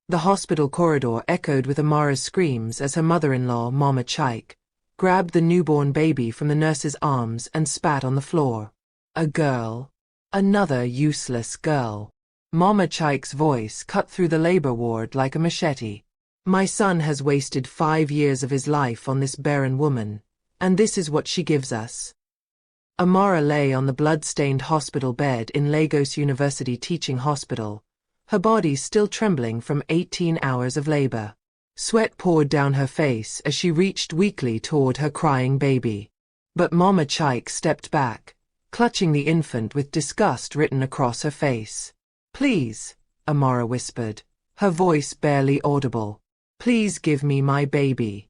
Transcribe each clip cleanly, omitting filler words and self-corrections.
The hospital corridor echoed with Amara's screams as her mother-in-law, Mama Chaik, grabbed the newborn baby from the nurse's arms and spat on the floor. A girl. Another useless girl. Mama Chaik's voice cut through the labor ward like a machete. My son has wasted 5 years of his life on this barren woman, and this is what she gives us. Amara lay on the blood-stained hospital bed in Lagos University Teaching Hospital, her body still trembling from 18 hours of labor. Sweat poured down her face as she reached weakly toward her crying baby. But Mama Chaik stepped back, clutching the infant with disgust written across her face. "Please," Amara whispered, her voice barely audible. "Please give me my baby."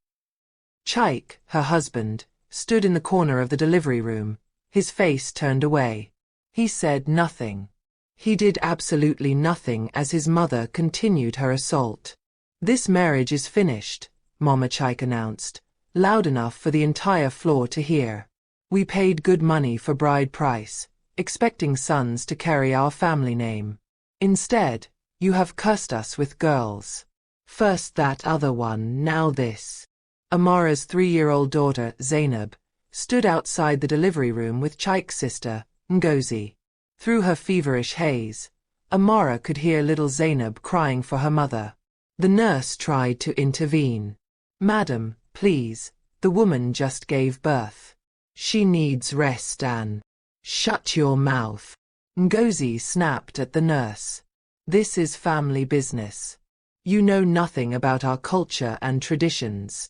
Chaik, her husband, stood in the corner of the delivery room, his face turned away. He said nothing. He did absolutely nothing as his mother continued her assault. "This marriage is finished," Mama Chaik announced, loud enough for the entire floor to hear. "We paid good money for bride price, expecting sons to carry our family name. Instead, you have cursed us with girls. First that other one, now this." Amara's 3-year-old daughter, Zainab, stood outside the delivery room with Chaik's sister, Ngozi. Through her feverish haze, Amara could hear little Zainab crying for her mother. The nurse tried to intervene. "Madam, please, the woman just gave birth. She needs rest and—" "Shut your mouth," Ngozi snapped at the nurse. "This is family business. You know nothing about our culture and traditions."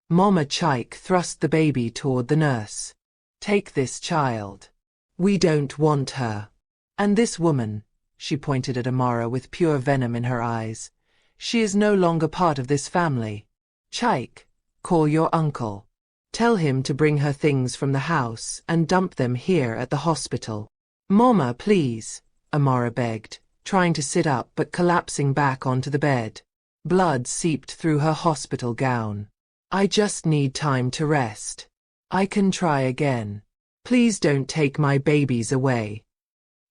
Mama Chaik thrust the baby toward the nurse. "Take this child. We don't want her. And this woman," she pointed at Amara with pure venom in her eyes, "she is no longer part of this family. Chaik, call your uncle. Tell him to bring her things from the house and dump them here at the hospital." "Mama, please," Amara begged, trying to sit up but collapsing back onto the bed. Blood seeped through her hospital gown. "I just need time to rest. I can try again. Please don't take my babies away."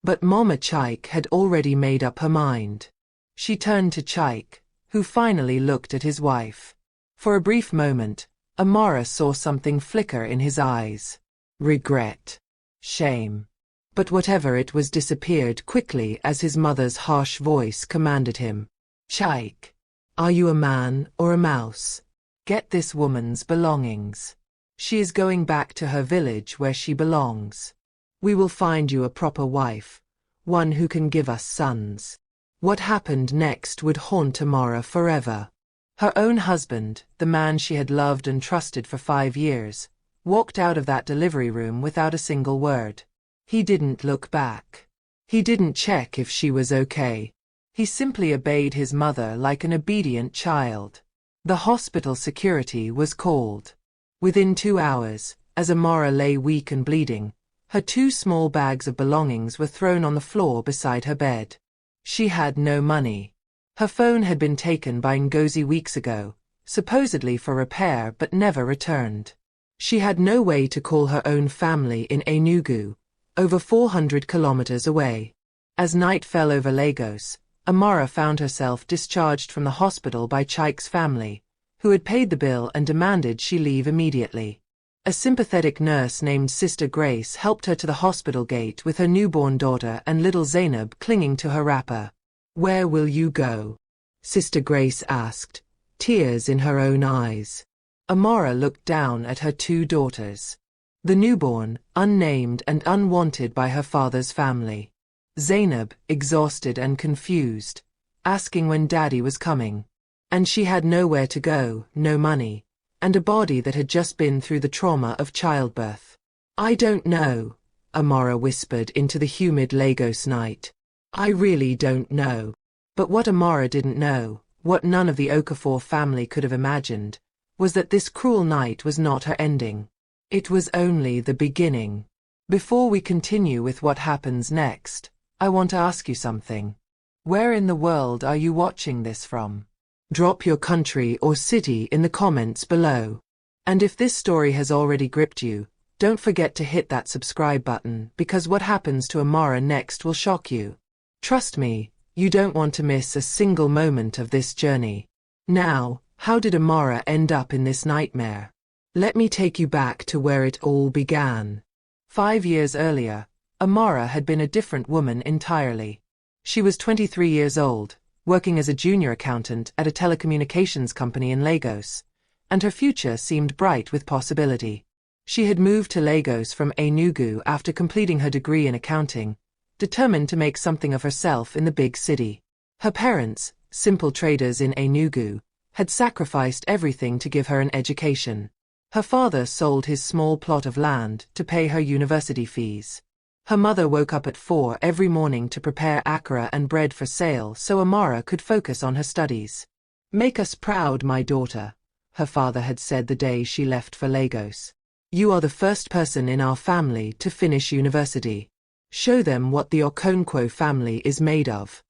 But Mama Chaik had already made up her mind. She turned to Chaik, who finally looked at his wife. For a brief moment, Amara saw something flicker in his eyes. Regret. Shame. But whatever it was disappeared quickly as his mother's harsh voice commanded him. "Chaik, are you a man or a mouse? Get this woman's belongings. She is going back to her village where she belongs. We will find you a proper wife, one who can give us sons." What happened next would haunt Amara forever. Her own husband, the man she had loved and trusted for 5 years, walked out of that delivery room without a single word. He didn't look back. He didn't check if she was okay. He simply obeyed his mother like an obedient child. The hospital security was called. Within 2 hours, as Amara lay weak and bleeding, her 2 small bags of belongings were thrown on the floor beside her bed. She had no money. Her phone had been taken by Ngozi weeks ago, supposedly for repair but never returned. She had no way to call her own family in Enugu, over 400 kilometers away. As night fell over Lagos, Amara found herself discharged from the hospital by Chaik's family, who had paid the bill and demanded she leave immediately. A sympathetic nurse named Sister Grace helped her to the hospital gate with her newborn daughter and little Zainab clinging to her wrapper. "Where will you go?" Sister Grace asked, tears in her own eyes. Amara looked down at her 2 daughters. The newborn, unnamed and unwanted by her father's family. Zainab, exhausted and confused, asking when Daddy was coming. And she had nowhere to go, no money, and a body that had just been through the trauma of childbirth. "I don't know," Amara whispered into the humid Lagos night. "I really don't know." But what Amara didn't know, what none of the Okafor family could have imagined, was that this cruel night was not her ending. It was only the beginning. Before we continue with what happens next, I want to ask you something. Where in the world are you watching this from? Drop your country or city in the comments below. And if this story has already gripped you, don't forget to hit that subscribe button because what happens to Amara next will shock you. Trust me, You don't want to miss a single moment of this journey. Now, how did Amara end up in this nightmare? Let me take you back to where it all began. 5 years earlier, Amara had been a different woman entirely. She was 23 years old, working as a junior accountant at a telecommunications company in Lagos, and her future seemed bright with possibility. She had moved to Lagos from Enugu after completing her degree in accounting, determined to make something of herself in the big city. Her parents, simple traders in Enugu, had sacrificed everything to give her an education. Her father sold his small plot of land to pay her university fees. Her mother woke up at 4 every morning to prepare akara and bread for sale so Amara could focus on her studies. "Make us proud, my daughter," her father had said the day she left for Lagos. "You are the first person in our family to finish university. Show them what the Okonkwo family is made of."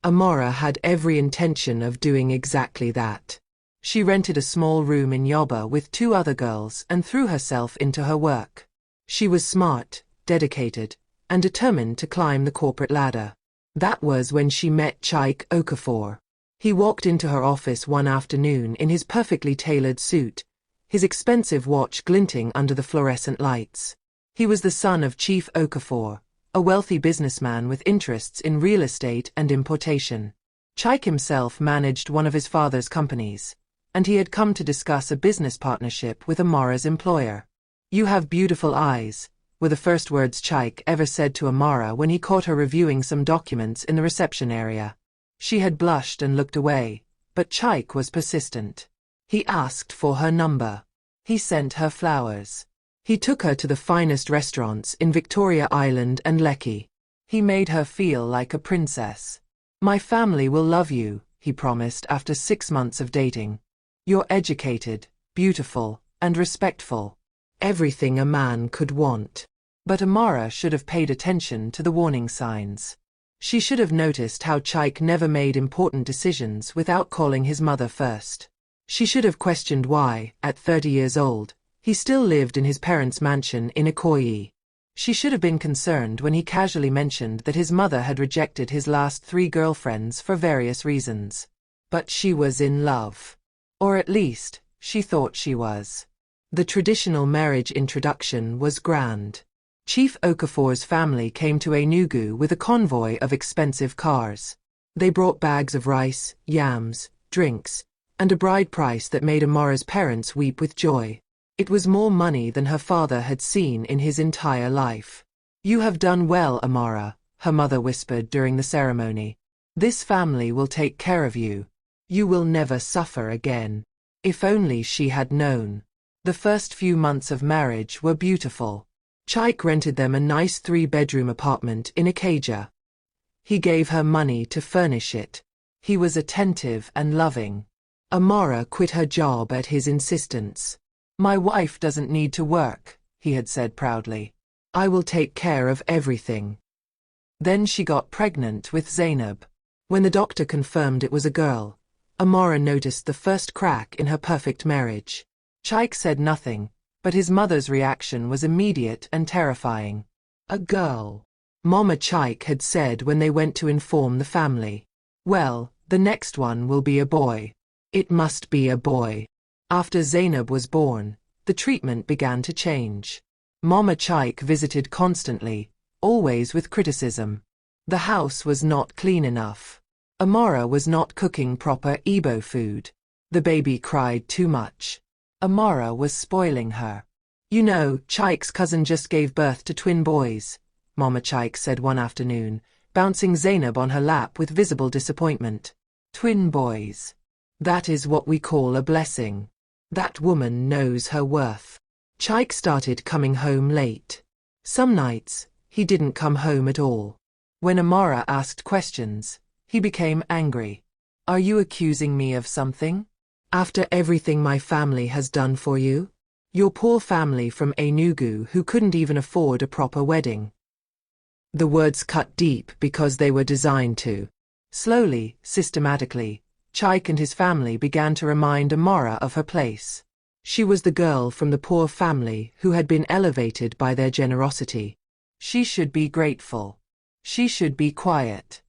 Amara had every intention of doing exactly that. She rented a small room in Yoba with 2 other girls and threw herself into her work. She was smart, dedicated, and determined to climb the corporate ladder. That was when she met Chike Okafor. He walked into her office one afternoon in his perfectly tailored suit, his expensive watch glinting under the fluorescent lights. He was the son of Chief Okafor, a wealthy businessman with interests in real estate and importation. Chike himself managed one of his father's companies, and he had come to discuss a business partnership with Amara's employer. "You have beautiful eyes," were the first words Chike ever said to Amara when he caught her reviewing some documents in the reception area. She had blushed and looked away, but Chike was persistent. He asked for her number. He sent her flowers. He took her to the finest restaurants in Victoria Island and Lekki. He made her feel like a princess. "My family will love you," he promised after 6 months of dating. "You're educated, beautiful, and respectful. Everything a man could want." But Amara should have paid attention to the warning signs. She should have noticed how Chike never made important decisions without calling his mother first. She should have questioned why, at 30 years old, he still lived in his parents' mansion in Ikoyi. She should have been concerned when he casually mentioned that his mother had rejected his last 3 girlfriends for various reasons. But she was in love. Or at least, she thought she was. The traditional marriage introduction was grand. Chief Okafor's family came to Enugu with a convoy of expensive cars. They brought bags of rice, yams, drinks, and a bride price that made Amara's parents weep with joy. It was more money than her father had seen in his entire life. "You have done well, Amara," her mother whispered during the ceremony. "This family will take care of you. You will never suffer again." If only she had known. The first few months of marriage were beautiful. Chike rented them a nice 3-bedroom apartment in Ikeja. He gave her money to furnish it. He was attentive and loving. Amara quit her job at his insistence. "My wife doesn't need to work," he had said proudly. "I will take care of everything." Then she got pregnant with Zainab. When the doctor confirmed it was a girl, Amara noticed the first crack in her perfect marriage. Chike said nothing, but his mother's reaction was immediate and terrifying. "A girl," Mama Chike had said when they went to inform the family. "Well, the next one will be a boy. It must be a boy." After Zainab was born, the treatment began to change. Mama Chike visited constantly, always with criticism. The house was not clean enough. Amara was not cooking proper Igbo food. The baby cried too much. Amara was spoiling her. "You know, Chike's cousin just gave birth to twin boys," Mama Chike said one afternoon, bouncing Zainab on her lap with visible disappointment. "Twin boys. That is what we call a blessing. That woman knows her worth." Chike started coming home late. Some nights, he didn't come home at all. When Amara asked questions, he became angry. "Are you accusing me of something? After everything my family has done for you? Your poor family from Enugu who couldn't even afford a proper wedding." The words cut deep because they were designed to. Slowly, systematically, Chike and his family began to remind Amara of her place. She was the girl from the poor family who had been elevated by their generosity. She should be grateful. She should be quiet.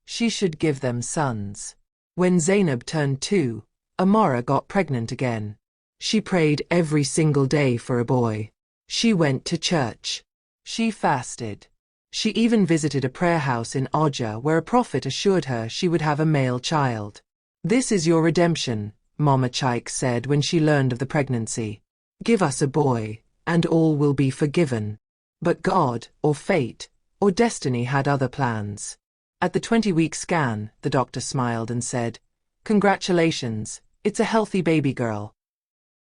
She should give them sons. When Zainab turned 2, Amara got pregnant again. She prayed every single day for a boy. She went to church. She fasted. She even visited a prayer house in Oja where a prophet assured her she would have a male child. "This is your redemption," Mama Chaik said when she learned of the pregnancy. "Give us a boy, and all will be forgiven." But God, or fate, or destiny had other plans. At the 20-week scan, the doctor smiled and said, "Congratulations, it's a healthy baby girl."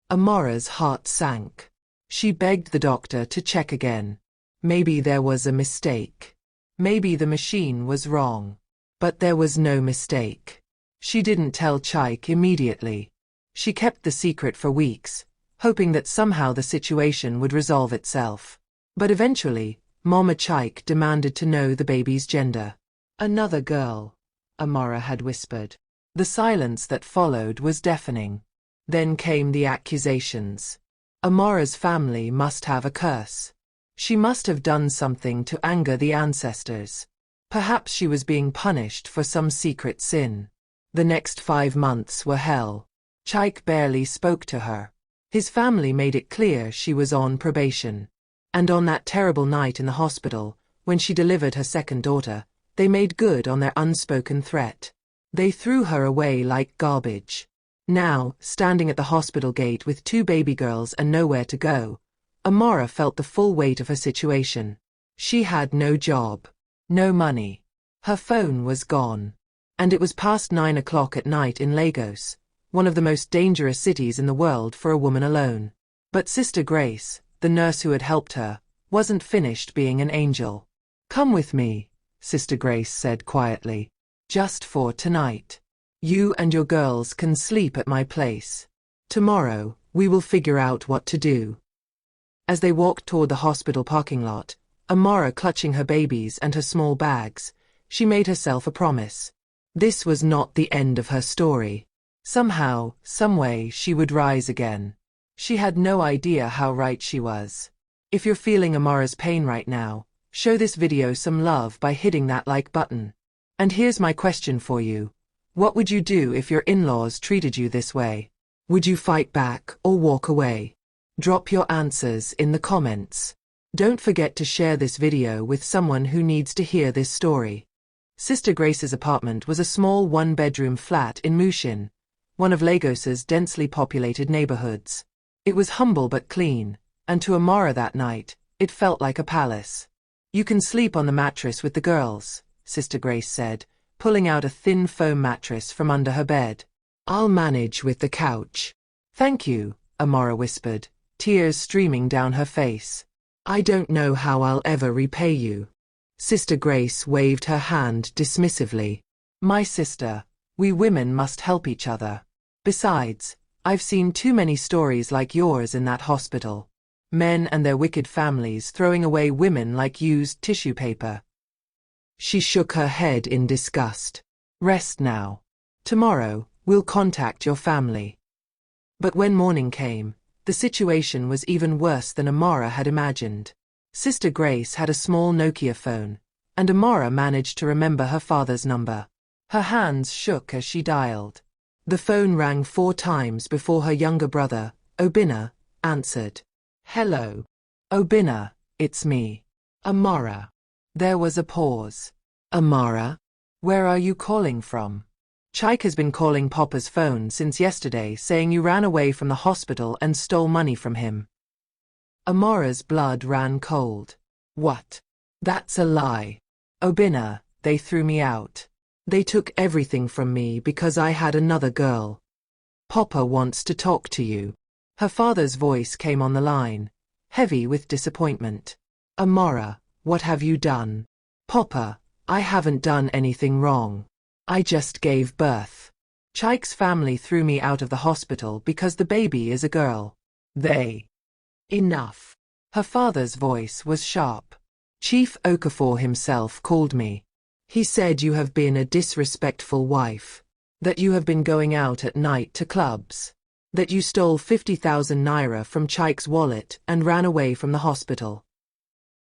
Amara's heart sank. She begged the doctor to check again. Maybe there was a mistake. Maybe the machine was wrong. But there was no mistake. She didn't tell Chaik immediately. She kept the secret for weeks, hoping that somehow the situation would resolve itself. But eventually, Mama Chaik demanded to know the baby's gender. "Another girl," Amara had whispered. The silence that followed was deafening. Then came the accusations. Amara's family must have a curse. She must have done something to anger the ancestors. Perhaps she was being punished for some secret sin. The next 5 months were hell. Chaik barely spoke to her. His family made it clear she was on probation. And on that terrible night in the hospital, when she delivered her second daughter, they made good on their unspoken threat. They threw her away like garbage. Now, standing at the hospital gate with 2 baby girls and nowhere to go, Amara felt the full weight of her situation. She had no job, no money. Her phone was gone. And it was past 9 o'clock at night in Lagos, one of the most dangerous cities in the world for a woman alone. But Sister Grace, the nurse who had helped her, wasn't finished being an angel. "Come with me," Sister Grace said quietly. "Just for tonight. You and your girls can sleep at my place. Tomorrow, we will figure out what to do." As they walked toward the hospital parking lot, Amara clutching her babies and her small bags, she made herself a promise. This was not the end of her story. Somehow, someway, she would rise again. She had no idea how right she was. If you're feeling Amara's pain right now, show this video some love by hitting that like button. And here's my question for you. What would you do if your in-laws treated you this way? Would you fight back or walk away? Drop your answers in the comments. Don't forget to share this video with someone who needs to hear this story. Sister Grace's apartment was a small 1-bedroom flat in Mushin, one of Lagos's densely populated neighborhoods. It was humble but clean, and to Amara that night, it felt like a palace. "You can sleep on the mattress with the girls," Sister Grace said, pulling out a thin foam mattress from under her bed. "I'll manage with the couch." "Thank you," Amara whispered, tears streaming down her face. "I don't know how I'll ever repay you." Sister Grace waved her hand dismissively. "My sister, we women must help each other. Besides, I've seen too many stories like yours in that hospital. Men and their wicked families throwing away women like used tissue paper." She shook her head in disgust. "Rest now. Tomorrow, we'll contact your family." But when morning came, the situation was even worse than Amara had imagined. Sister Grace had a small Nokia phone, and Amara managed to remember her father's number. Her hands shook as she dialed. The phone rang 4 times before her younger brother, Obinna, answered. "Hello. Obinna, it's me. Amara." There was a pause. "Amara? Where are you calling from?" "Chaik has been calling Papa's phone since yesterday saying you ran away from the hospital and stole money from him." Amara's blood ran cold. "What? That's a lie. Obinna, they threw me out. They took everything from me because I had another girl. Papa wants to talk to you." Her father's voice came on the line, heavy with disappointment. "Amara, what have you done?" "Papa, I haven't done anything wrong. I just gave birth. Chaik's family threw me out of the hospital because the baby is a girl. They..." "Enough." Her father's voice was sharp. "Chief Okafor himself called me. He said you have been a disrespectful wife. That you have been going out at night to clubs. That you stole 50,000 naira from Chaik's wallet and ran away from the hospital."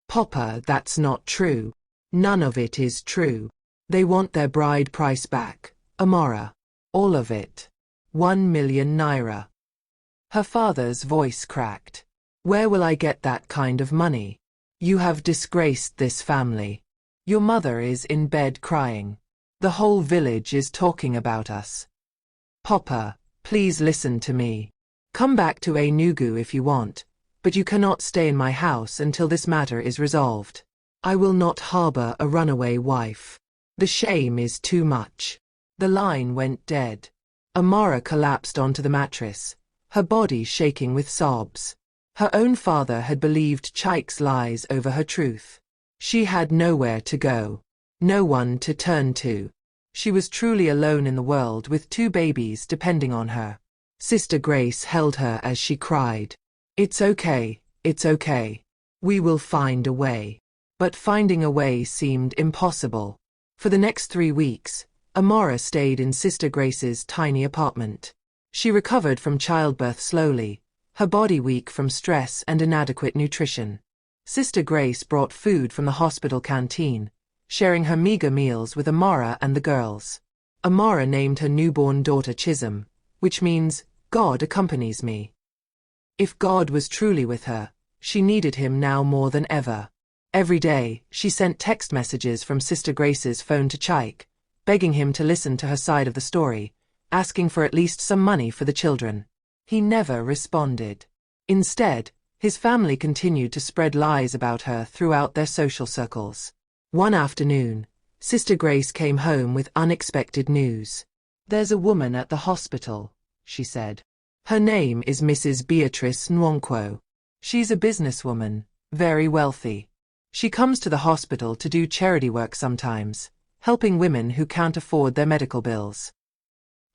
"Papa, that's not true. None of it is true." They want their bride price back, Amara. All of it. 1 million naira. Her father's voice cracked. Where will I get that kind of money? You have disgraced this family. Your mother is in bed crying. The whole village is talking about us. Papa, please listen to me. Come back to Enugu if you want, but you cannot stay in my house until this matter is resolved. I will not harbor a runaway wife. The shame is too much. The line went dead. Amara collapsed onto the mattress, her body shaking with sobs. Her own father had believed Chike's lies over her truth. She had nowhere to go, no one to turn to. She was truly alone in the world with 2 babies depending on her. Sister Grace held her as she cried. It's okay, it's okay. We will find a way. But finding a way seemed impossible. For the next 3 weeks, Amara stayed in Sister Grace's tiny apartment. She recovered from childbirth slowly, her body weak from stress and inadequate nutrition. Sister Grace brought food from the hospital canteen, sharing her meager meals with Amara and the girls. Amara named her newborn daughter Chisholm, which means, God accompanies me. If God was truly with her, she needed him now more than ever. Every day, she sent text messages from Sister Grace's phone to Chike, begging him to listen to her side of the story, asking for at least some money for the children. He never responded. Instead, his family continued to spread lies about her throughout their social circles. One afternoon, Sister Grace came home with unexpected news. There's a woman at the hospital, she said. Her name is Mrs. Beatrice Nwankwo. She's a businesswoman, very wealthy. She comes to the hospital to do charity work sometimes, helping women who can't afford their medical bills.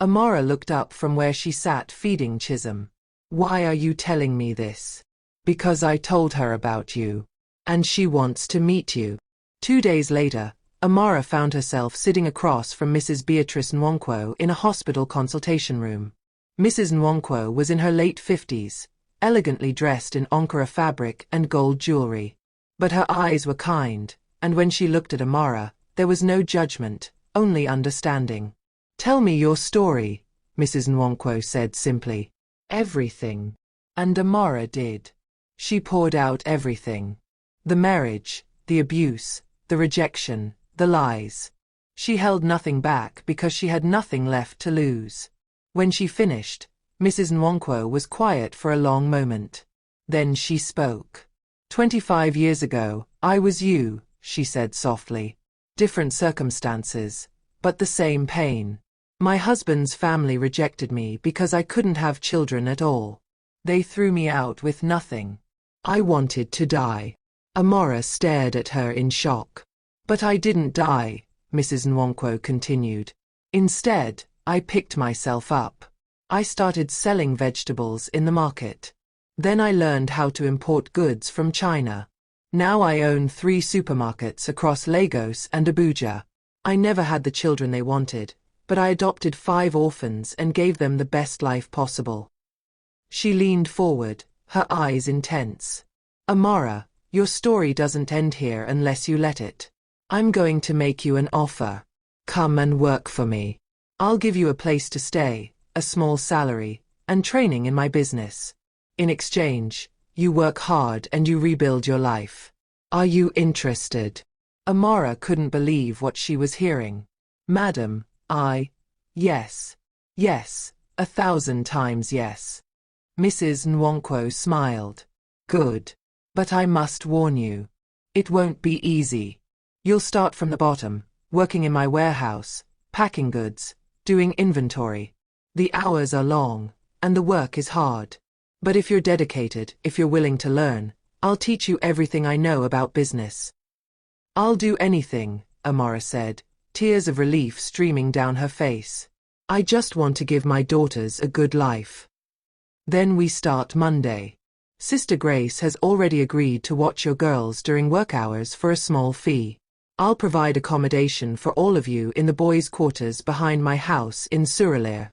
Amara looked up from where she sat feeding Chisholm. Why are you telling me this? Because I told her about you. And she wants to meet you. 2 days later, Amara found herself sitting across from Mrs. Beatrice Nwankwo in a hospital consultation room. Mrs. Nwankwo was in her late 50s, elegantly dressed in Ankara fabric and gold jewelry. But her eyes were kind, and when she looked at Amara, there was no judgment, only understanding. Tell me your story, Mrs. Nwankwo said simply. Everything. And Amara did. She poured out everything. The marriage, the abuse, the rejection, the lies. She held nothing back because she had nothing left to lose. When she finished, Mrs. Nwankwo was quiet for a long moment. Then she spoke. 25 years ago, I was you, she said softly. Different circumstances, but the same pain. My husband's family rejected me because I couldn't have children at all. They threw me out with nothing. I wanted to die. Amara stared at her in shock. But I didn't die, Mrs. Nwankwo continued. Instead, I picked myself up. I started selling vegetables in the market. Then I learned how to import goods from China. Now I own 3 supermarkets across Lagos and Abuja. I never had the children they wanted, but I adopted 5 orphans and gave them the best life possible. She leaned forward, her eyes intense. Amara, your story doesn't end here unless you let it. I'm going to make you an offer. Come and work for me. I'll give you a place to stay, a small salary, and training in my business. In exchange, you work hard and you rebuild your life. Are you interested? Amara couldn't believe what she was hearing. Madam, yes. Yes, 1,000 times yes. Mrs. Nwankwo smiled. Good. But I must warn you. It won't be easy. You'll start from the bottom, working in my warehouse, packing goods, doing inventory. The hours are long, and the work is hard. But if you're dedicated, if you're willing to learn, I'll teach you everything I know about business. I'll do anything, Amara said, tears of relief streaming down her face. I just want to give my daughters a good life. Then we start Monday. Sister Grace has already agreed to watch your girls during work hours for a small fee. I'll provide accommodation for all of you in the boys' quarters behind my house in Surulere.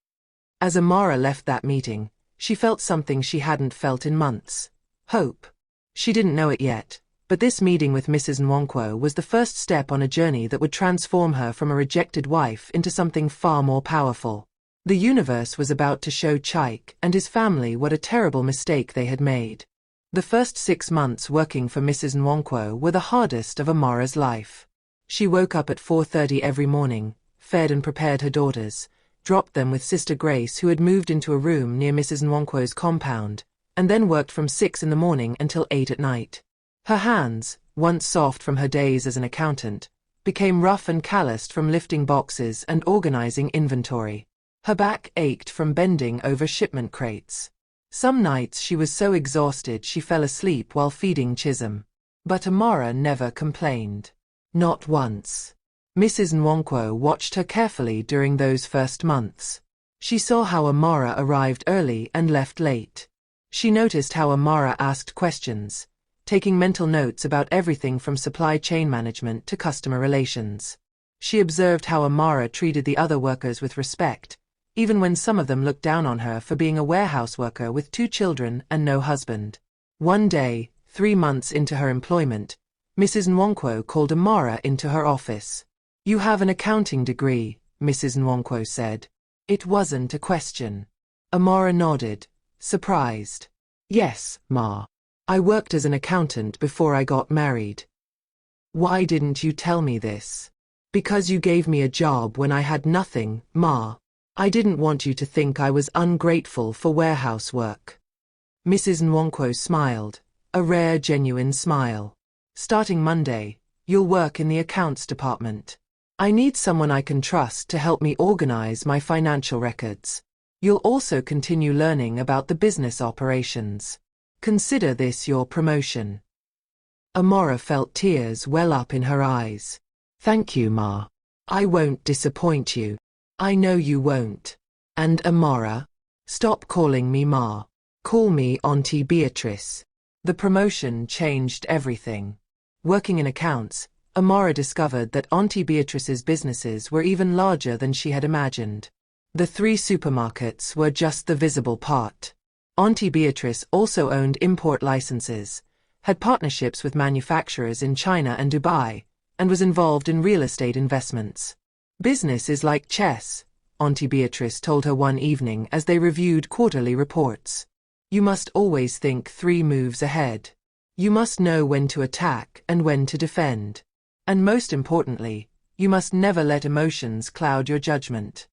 As Amara left that meeting, she felt something she hadn't felt in months. Hope. She didn't know it yet, But this meeting with Mrs. Nwankwo was the first step on a journey that would transform her from a rejected wife into something far more powerful. The universe was about to show Chike and his family what a terrible mistake they had made. The first 6 months working for Mrs. Nwankwo were the hardest of Amara's life. She woke up at 4:30 every morning, fed and prepared her daughters, dropped them with Sister Grace, who had moved into a room near Mrs. Nwankwo's compound, and then worked from 6 in the morning until 8 at night. Her hands, once soft from her days as an accountant, became rough and calloused from lifting boxes and organizing inventory. Her back ached from bending over shipment crates. Some nights she was so exhausted she fell asleep while feeding Chisholm. But Amara never complained. Not once. Mrs. Nwankwo watched her carefully during those first months. She saw how Amara arrived early and left late. She noticed how Amara asked questions, taking mental notes about everything from supply chain management to customer relations. She observed how Amara treated the other workers with respect, even when some of them looked down on her for being a warehouse worker with 2 children and no husband. One day, 3 months into her employment, Mrs. Nwankwo called Amara into her office. "You have an accounting degree," Mrs. Nwankwo said. It wasn't a question. Amara nodded, surprised. "Yes, Ma. I worked as an accountant before I got married." "Why didn't you tell me this?" "Because you gave me a job when I had nothing, Ma. I didn't want you to think I was ungrateful for warehouse work." Mrs. Nwankwo smiled, a rare genuine smile. "Starting Monday, you'll work in the accounts department. I need someone I can trust to help me organize my financial records. You'll also continue learning about the business operations. Consider this your promotion." Amara felt tears well up in her eyes. "Thank you, Ma. I won't disappoint you." "I know you won't. And Amara, stop calling me Ma. Call me Auntie Beatrice." The promotion changed everything. Working in accounts, Amara discovered that Auntie Beatrice's businesses were even larger than she had imagined. The 3 supermarkets were just the visible part. Auntie Beatrice also owned import licenses, had partnerships with manufacturers in China and Dubai, and was involved in real estate investments. "Business is like chess," Auntie Beatrice told her one evening as they reviewed quarterly reports. "You must always think 3 moves ahead. You must know when to attack and when to defend. And most importantly, you must never let emotions cloud your judgment."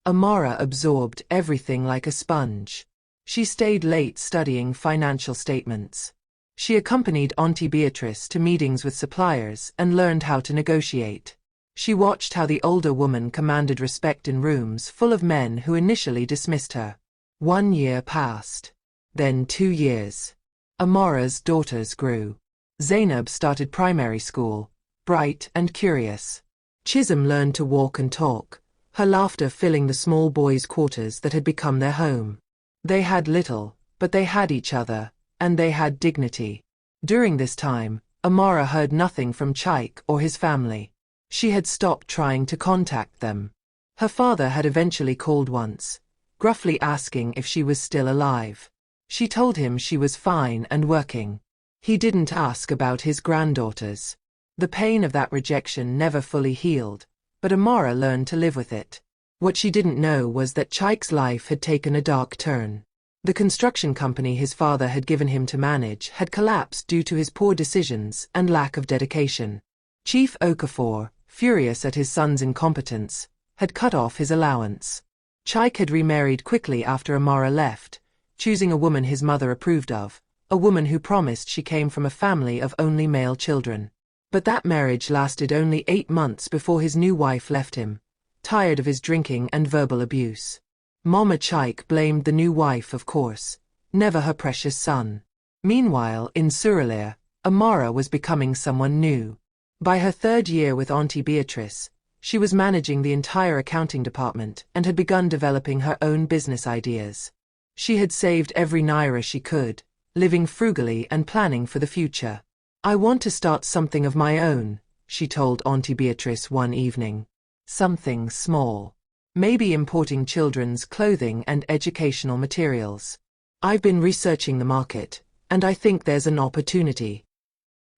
Amara absorbed everything like a sponge. She stayed late studying financial statements. She accompanied Auntie Beatrice to meetings with suppliers and learned how to negotiate. She watched how the older woman commanded respect in rooms full of men who initially dismissed her. 1 year passed. Then 2 years. Amara's daughters grew. Zainab started primary school, bright and curious. Chisholm learned to walk and talk, her laughter filling the small boys' quarters that had become their home. They had little, but they had each other, and they had dignity. During this time, Amara heard nothing from Chike or his family. She had stopped trying to contact them. Her father had eventually called once, gruffly asking if she was still alive. She told him she was fine and working. He didn't ask about his granddaughters. The pain of that rejection never fully healed, but Amara learned to live with it. What she didn't know was that Chike's life had taken a dark turn. The construction company his father had given him to manage had collapsed due to his poor decisions and lack of dedication. Chief Okafor, furious at his son's incompetence, had cut off his allowance. Chike had remarried quickly after Amara left, choosing a woman his mother approved of, a woman who promised she came from a family of only male children. But that marriage lasted only 8 months before his new wife left him, tired of his drinking and verbal abuse. Mama Chike blamed the new wife, of course, never her precious son. Meanwhile, in Suralaya, Amara was becoming someone new. By her 3rd year with Auntie Beatrice, she was managing the entire accounting department and had begun developing her own business ideas. She had saved every naira she could, living frugally and planning for the future. "I want to start something of my own," she told Auntie Beatrice one evening. "Something small. Maybe importing children's clothing and educational materials. I've been researching the market, and I think there's an opportunity."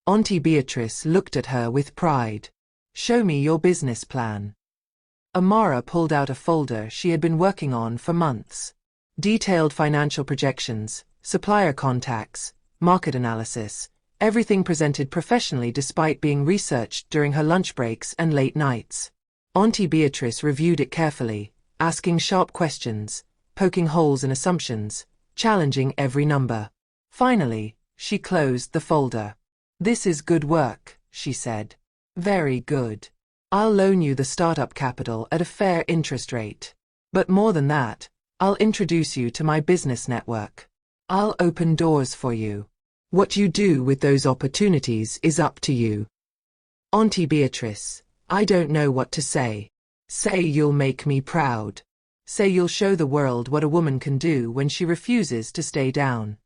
Auntie Beatrice looked at her with pride. "Show me your business plan." Amara pulled out a folder she had been working on for months. Detailed financial projections, supplier contacts, market analysis, everything presented professionally despite being researched during her lunch breaks and late nights. Auntie Beatrice reviewed it carefully, asking sharp questions, poking holes in assumptions, challenging every number. Finally, she closed the folder. "This is good work," she said. "Very good. I'll loan you the startup capital at a fair interest rate. But more than that, I'll introduce you to my business network. I'll open doors for you. What you do with those opportunities is up to you." "Auntie Beatrice, I don't know what to say. Say you'll make me proud. Say you'll show the world what a woman can do when she refuses to stay down."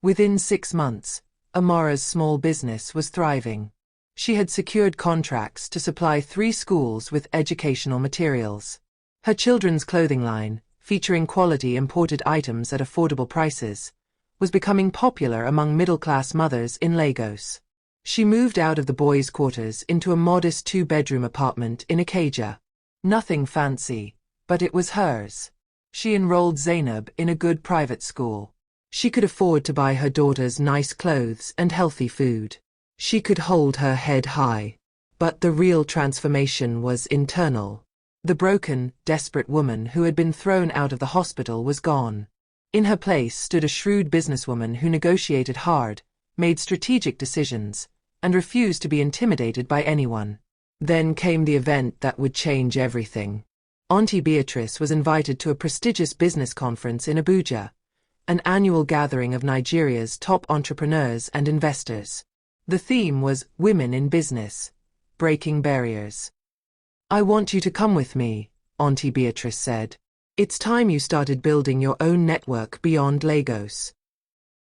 Within 6 months, Amara's small business was thriving. She had secured contracts to supply 3 schools with educational materials. Her children's clothing line, featuring quality imported items at affordable prices, was becoming popular among middle-class mothers in Lagos. She moved out of the boys' quarters into a modest 2-bedroom apartment in Ikeja. Nothing fancy, but it was hers. She enrolled Zainab in a good private school. She could afford to buy her daughters nice clothes and healthy food. She could hold her head high. But the real transformation was internal. The broken, desperate woman who had been thrown out of the hospital was gone. In her place stood a shrewd businesswoman who negotiated hard, made strategic decisions, and refused to be intimidated by anyone. Then came the event that would change everything. Auntie Beatrice was invited to a prestigious business conference in Abuja, an annual gathering of Nigeria's top entrepreneurs and investors. The theme was Women in Business, Breaking Barriers. "I want you to come with me," Auntie Beatrice said. "It's time you started building your own network beyond Lagos."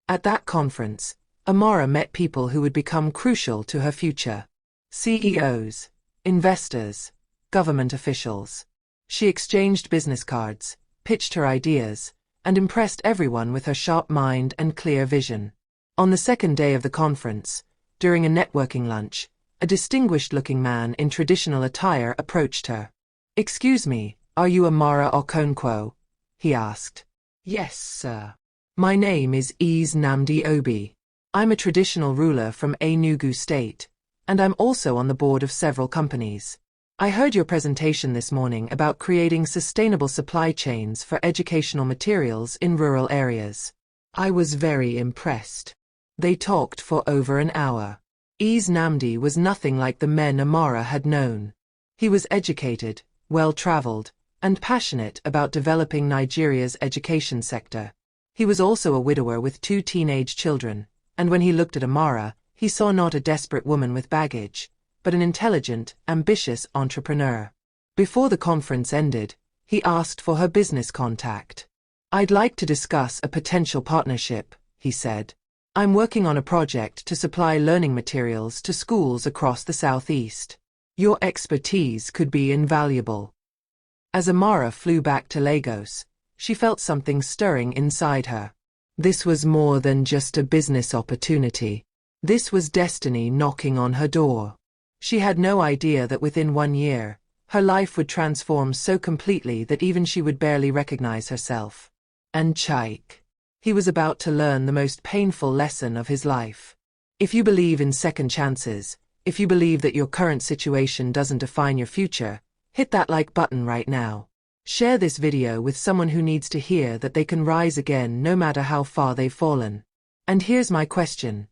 At that conference, Amara met people who would become crucial to her future. CEOs, investors, government officials. She exchanged business cards, pitched her ideas, and impressed everyone with her sharp mind and clear vision. On the second day of the conference, during a networking lunch, a distinguished-looking man in traditional attire approached her. "Excuse me, are you Amara Okonkwo?" he asked. "Yes, sir. My name is Nnamdi Obi. I'm a traditional ruler from Enugu State, and I'm also on the board of several companies. I heard your presentation this morning about creating sustainable supply chains for educational materials in rural areas. I was very impressed." They talked for over an hour. Nnamdi was nothing like the men Amara had known. He was educated, well-traveled, and passionate about developing Nigeria's education sector. He was also a widower with 2 teenage children, and when he looked at Amara, he saw not a desperate woman with baggage, but an intelligent, ambitious entrepreneur. Before the conference ended, he asked for her business contact. "I'd like to discuss a potential partnership," he said. "I'm working on a project to supply learning materials to schools across the Southeast. Your expertise could be invaluable." As Amara flew back to Lagos, she felt something stirring inside her. This was more than just a business opportunity. This was destiny knocking on her door. She had no idea that within 1 year, her life would transform so completely that even she would barely recognize herself. And Chaik. He was about to learn the most painful lesson of his life. If you believe in second chances, if you believe that your current situation doesn't define your future, hit that like button right now. Share this video with someone who needs to hear that they can rise again no matter how far they've fallen. And here's my question.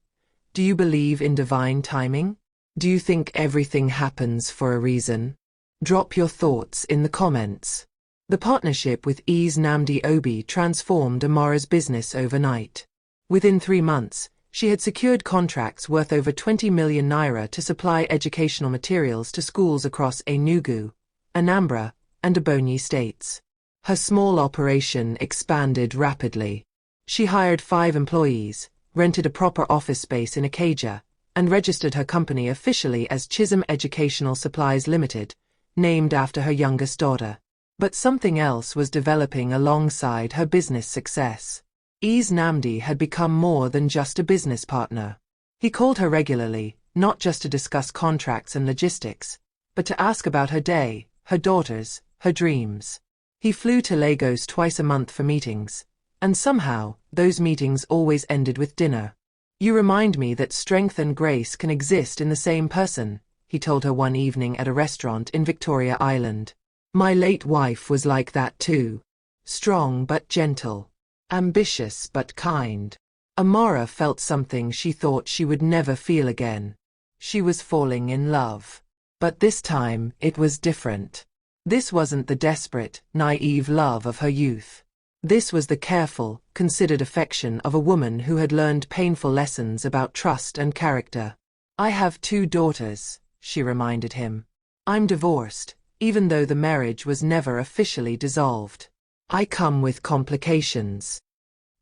Do you believe in divine timing? Do you think everything happens for a reason? Drop your thoughts in the comments. The partnership with Nnamdi Obi transformed Amara's business overnight. Within 3 months, she had secured contracts worth over 20 million naira to supply educational materials to schools across Enugu, Anambra, and Ebonyi states. Her small operation expanded rapidly. She hired 5 employees, rented a proper office space in Ikeja, and registered her company officially as Chisholm Educational Supplies Limited, named after her youngest daughter. But something else was developing alongside her business success. Nnamdi had become more than just a business partner. He called her regularly, not just to discuss contracts and logistics, but to ask about her day, her daughters, her dreams. He flew to Lagos twice a month for meetings, and somehow, those meetings always ended with dinner. "You remind me that strength and grace can exist in the same person," he told her one evening at a restaurant in Victoria Island. "My late wife was like that too. Strong but gentle. Ambitious but kind." Amara felt something she thought she would never feel again. She was falling in love. But this time, it was different. This wasn't the desperate, naive love of her youth. This was the careful, considered affection of a woman who had learned painful lessons about trust and character. "I have 2 daughters," she reminded him. "I'm divorced, even though the marriage was never officially dissolved. I come with complications."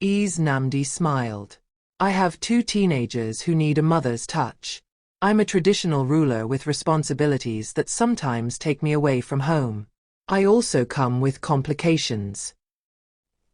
Nnamdi smiled. "I have 2 teenagers who need a mother's touch. I'm a traditional ruler with responsibilities that sometimes take me away from home. I also come with complications."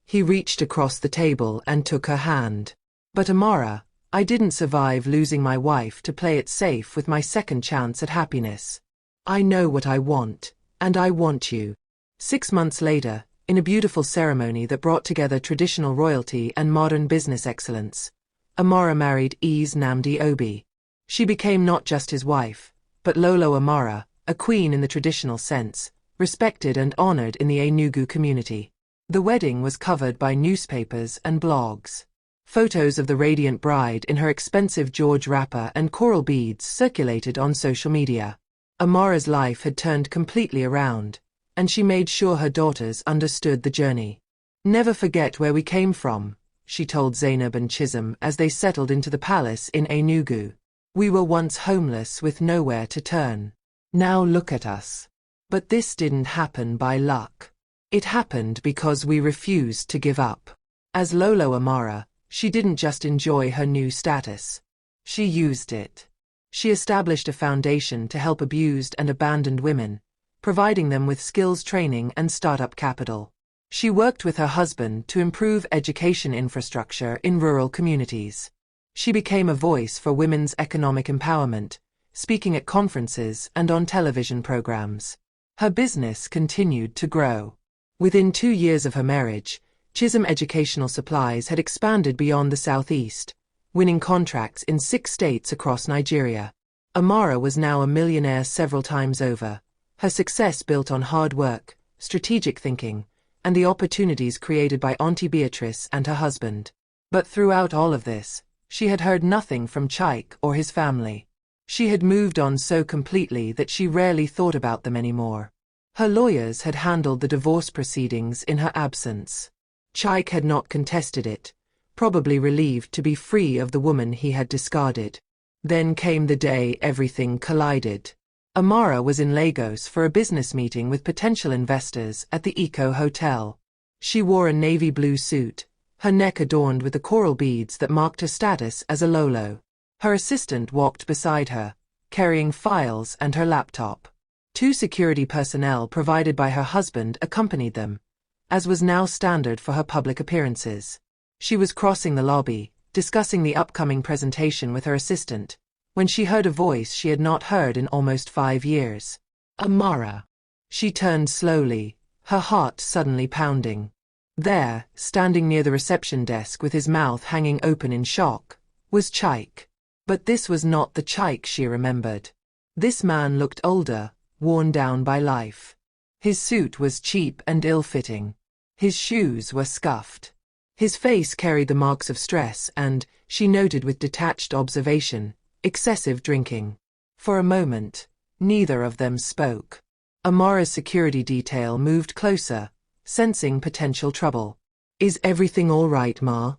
He reached across the table and took her hand. "But Amara, I didn't survive losing my wife to play it safe with my second chance at happiness. I know what I want, and I want you." 6 months later, in a beautiful ceremony that brought together traditional royalty and modern business excellence, Amara married Nnamdi Obi. She became not just his wife, but Lolo Amara, a queen in the traditional sense, respected and honored in the Enugu community. The wedding was covered by newspapers and blogs. Photos of the radiant bride in her expensive George wrapper and coral beads circulated on social media. Amara's life had turned completely around, and she made sure her daughters understood the journey. "Never forget where we came from," she told Zainab and Chisholm as they settled into the palace in Enugu. "We were once homeless with nowhere to turn. Now look at us." But this didn't happen by luck. It happened because we refused to give up. As Lolo Amara, she didn't just enjoy her new status. She used it. She established a foundation to help abused and abandoned women, providing them with skills training and startup capital. She worked with her husband to improve education infrastructure in rural communities. She became a voice for women's economic empowerment, speaking at conferences and on television programs. Her business continued to grow. Within 2 years of her marriage, Chisholm Educational Supplies had expanded beyond the southeast, winning contracts in 6 states across Nigeria. Amara was now a millionaire several times over, her success built on hard work, strategic thinking, and the opportunities created by Auntie Beatrice and her husband. But throughout all of this, she had heard nothing from Chaik or his family. She had moved on so completely that she rarely thought about them anymore. Her lawyers had handled the divorce proceedings in her absence. Chaik had not contested it, probably relieved to be free of the woman he had discarded. Then came the day everything collided. Amara was in Lagos for a business meeting with potential investors at the Eco Hotel. She wore a navy blue suit, her neck adorned with the coral beads that marked her status as a Lolo. Her assistant walked beside her, carrying files and her laptop. 2 security personnel provided by her husband accompanied them, as was now standard for her public appearances. She was crossing the lobby, discussing the upcoming presentation with her assistant, when she heard a voice she had not heard in almost 5 years. "Amara." She turned slowly, her heart suddenly pounding. There, standing near the reception desk with his mouth hanging open in shock, was Chaik. But this was not the Chaik she remembered. This man looked older, worn down by life. His suit was cheap and ill-fitting. His shoes were scuffed. His face carried the marks of stress and, she noted with detached observation, excessive drinking. For a moment, neither of them spoke. Amara's security detail moved closer, sensing potential trouble. "Is everything all right, Ma?"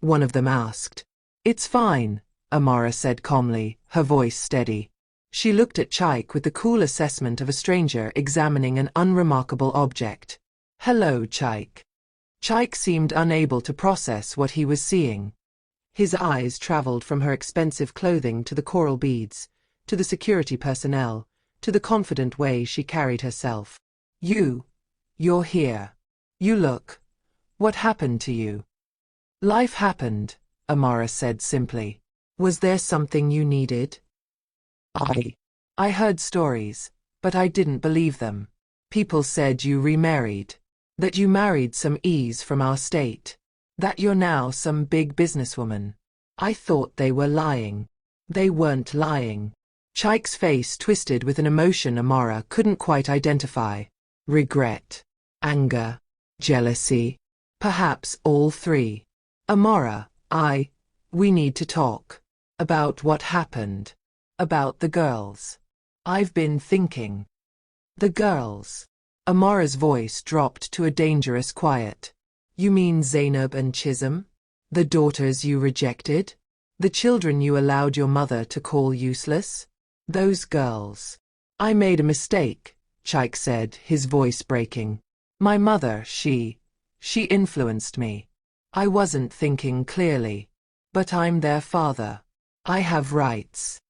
one of them asked. "It's fine," Amara said calmly, her voice steady. She looked at Chaik with the cool assessment of a stranger examining an unremarkable object. "Hello, Chaik." Chaik seemed unable to process what he was seeing. His eyes traveled from her expensive clothing to the coral beads, to the security personnel, to the confident way she carried herself. You're here. You look. What happened to you?" "Life happened," Amara said simply. Was there something you needed? I heard stories, but I didn't believe them. People said you remarried. That you married some ease from our state. That you're now some big businesswoman. I thought they were lying. They weren't lying. Chaik's face twisted with an emotion Amara couldn't quite identify. Regret. Anger. Jealousy. Perhaps all three. Amara, we need to talk. About what happened. About the girls. I've been thinking. The girls. Amara's voice dropped to a dangerous quiet. You mean Zainab and Chisholm? The daughters you rejected? The children you allowed your mother to call useless? Those girls. I made a mistake, Chaik said, his voice breaking. My mother, she influenced me. I wasn't thinking clearly. But I'm their father. I have rights.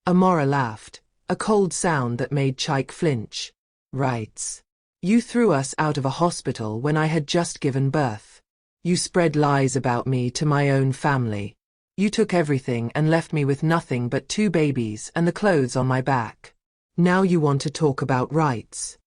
Amara laughed, a cold sound that made Chaik flinch. Rights. You threw us out of a hospital when I had just given birth. You spread lies about me to my own family. You took everything and left me with nothing but 2 babies and the clothes on my back. Now you want to talk about rights.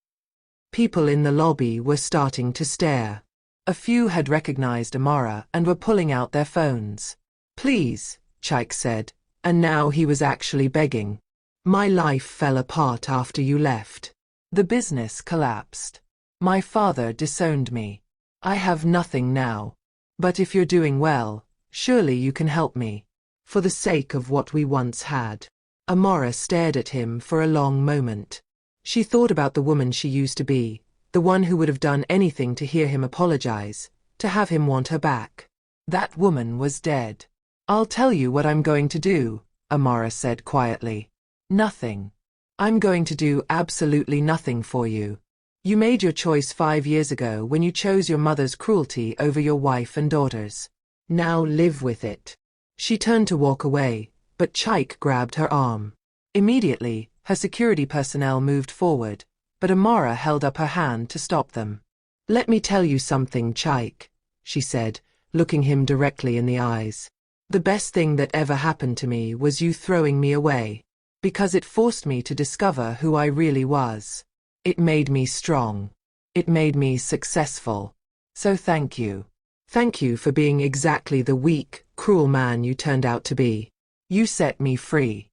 People in the lobby were starting to stare. A few had recognized Amara and were pulling out their phones. Please, Chaik said, and now he was actually begging. My life fell apart after you left. The business collapsed. My father disowned me. I have nothing now. But if you're doing well, surely you can help me. For the sake of what we once had. Amara stared at him for a long moment. She thought about the woman she used to be, the one who would have done anything to hear him apologize, to have him want her back. That woman was dead. I'll tell you what I'm going to do, Amara said quietly. Nothing. I'm going to do absolutely nothing for you. You made your choice 5 years ago when you chose your mother's cruelty over your wife and daughters. Now live with it. She turned to walk away, but Chaik grabbed her arm. Immediately, her security personnel moved forward, but Amara held up her hand to stop them. Let me tell you something, Chaik, she said, looking him directly in the eyes. The best thing that ever happened to me was you throwing me away. Because it forced me to discover who I really was. It made me strong. It made me successful. So thank you. Thank you for being exactly the weak, cruel man you turned out to be. You set me free.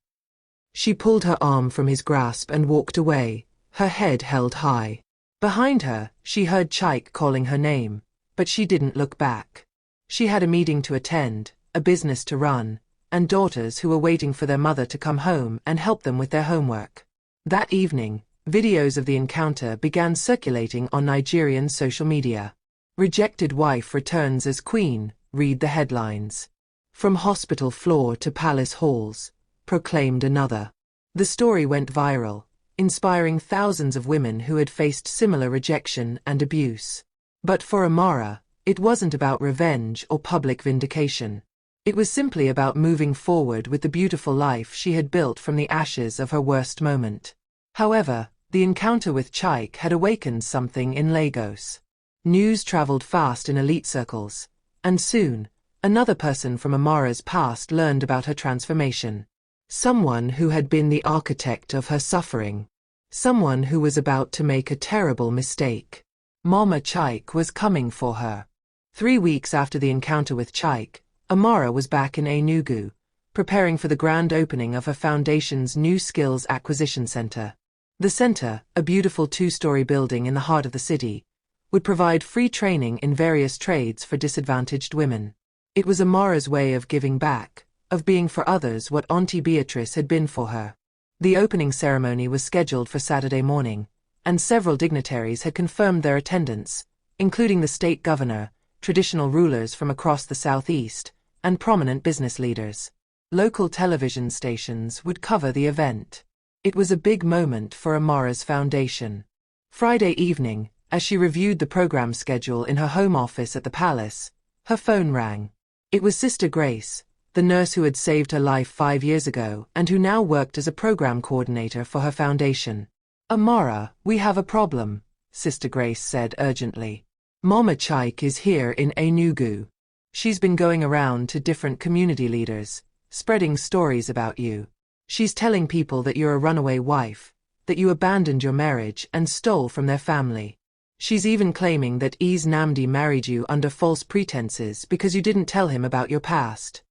She pulled her arm from his grasp and walked away, her head held high. Behind her, she heard Chaik calling her name, but she didn't look back. She had a meeting to attend, a business to run, and daughters who were waiting for their mother to come home and help them with their homework. That evening, videos of the encounter began circulating on Nigerian social media. Rejected wife returns as queen, read the headlines. From hospital floor to palace halls, proclaimed another. The story went viral, inspiring thousands of women who had faced similar rejection and abuse. But for Amara, it wasn't about revenge or public vindication. It was simply about moving forward with the beautiful life she had built from the ashes of her worst moment. However, the encounter with Chaik had awakened something in Lagos. News traveled fast in elite circles, and soon, another person from Amara's past learned about her transformation. Someone who had been the architect of her suffering. Someone who was about to make a terrible mistake. Mama Chaik was coming for her. 3 weeks after the encounter with Chaik, Amara was back in Enugu, preparing for the grand opening of her foundation's new Skills Acquisition Center. The center, a beautiful 2-story building in the heart of the city, would provide free training in various trades for disadvantaged women. It was Amara's way of giving back, of being for others what Auntie Beatrice had been for her. The opening ceremony was scheduled for Saturday morning, and several dignitaries had confirmed their attendance, including the state governor, traditional rulers from across the southeast, and prominent business leaders. Local television stations would cover the event. It was a big moment for Amara's foundation. Friday evening, as she reviewed the program schedule in her home office at the palace, her phone rang. It was Sister Grace, the nurse who had saved her life 5 years ago and who now worked as a program coordinator for her foundation. Amara, we have a problem, Sister Grace said urgently. Mama Chaik is here in Enugu. She's been going around to different community leaders, spreading stories about you. She's telling people that you're a runaway wife, that you abandoned your marriage and stole from their family. She's even claiming that Ease Namdi married you under false pretenses because you didn't tell him about your past.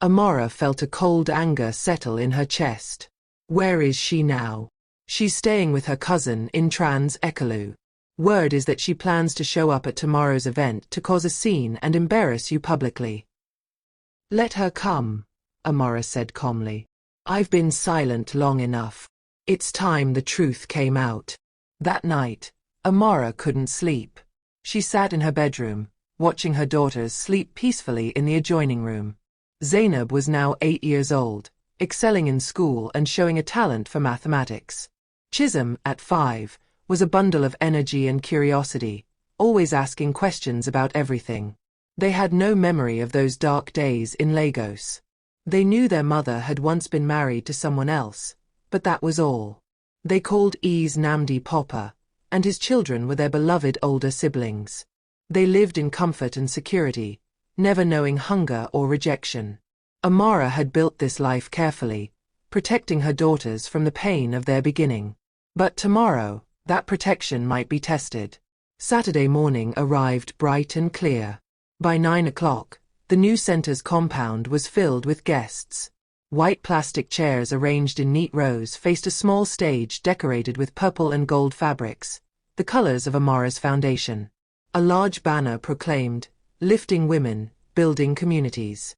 Amara felt a cold anger settle in her chest. Where is she now? She's staying with her cousin in Trans Ekolu. Word is that she plans to show up at tomorrow's event to cause a scene and embarrass you publicly. Let her come, Amara said calmly. I've been silent long enough. It's time the truth came out. That night, Amara couldn't sleep. She sat in her bedroom, watching her daughters sleep peacefully in the adjoining room. Zainab was now 8 years old, excelling in school and showing a talent for mathematics. Chisholm, at 5, was a bundle of energy and curiosity, always asking questions about everything. They had no memory of those dark days in Lagos. They knew their mother had once been married to someone else, but that was all. They called Ease Namdi Papa, and his children were their beloved older siblings. They lived in comfort and security, never knowing hunger or rejection. Amara had built this life carefully, protecting her daughters from the pain of their beginning. But tomorrow, that protection might be tested. Saturday morning arrived bright and clear. By 9 o'clock, the new center's compound was filled with guests. White plastic chairs arranged in neat rows faced a small stage decorated with purple and gold fabrics, the colors of Amara's foundation. A large banner proclaimed, "Lifting Women, Building Communities."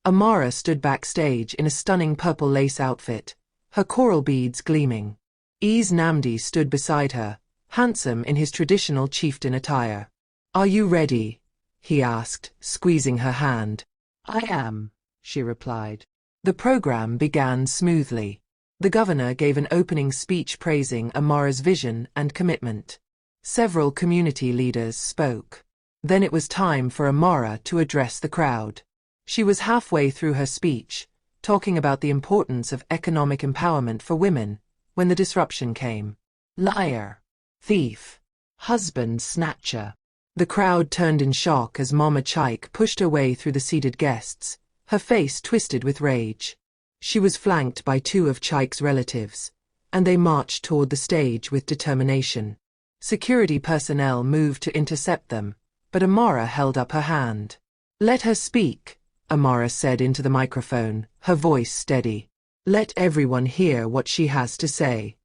Amara stood backstage in a stunning purple lace outfit, her coral beads gleaming. Ease Namdi stood beside her, handsome in his traditional chieftain attire. "Are you ready?" he asked, squeezing her hand. "I am," she replied. The program began smoothly. The governor gave an opening speech praising Amara's vision and commitment. Several community leaders spoke. Then it was time for Amara to address the crowd. She was halfway through her speech, talking about the importance of economic empowerment for women, when the disruption came. Liar. Thief. Husband snatcher. The crowd turned in shock as Mama Chaik pushed her way through the seated guests, her face twisted with rage. She was flanked by 2 of Chaik's relatives, and they marched toward the stage with determination. Security personnel moved to intercept them, but Amara held up her hand. "Let her speak," Amara said into the microphone, her voice steady. "Let everyone hear what she has to say."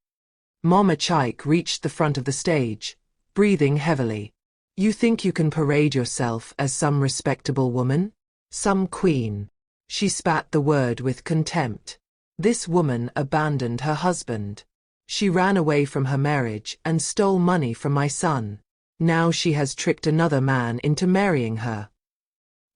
Mama Chaik reached the front of the stage, breathing heavily. "You think you can parade yourself as some respectable woman? Some queen?" She spat the word with contempt. "This woman abandoned her husband. She ran away from her marriage and stole money from my son. Now she has tricked another man into marrying her."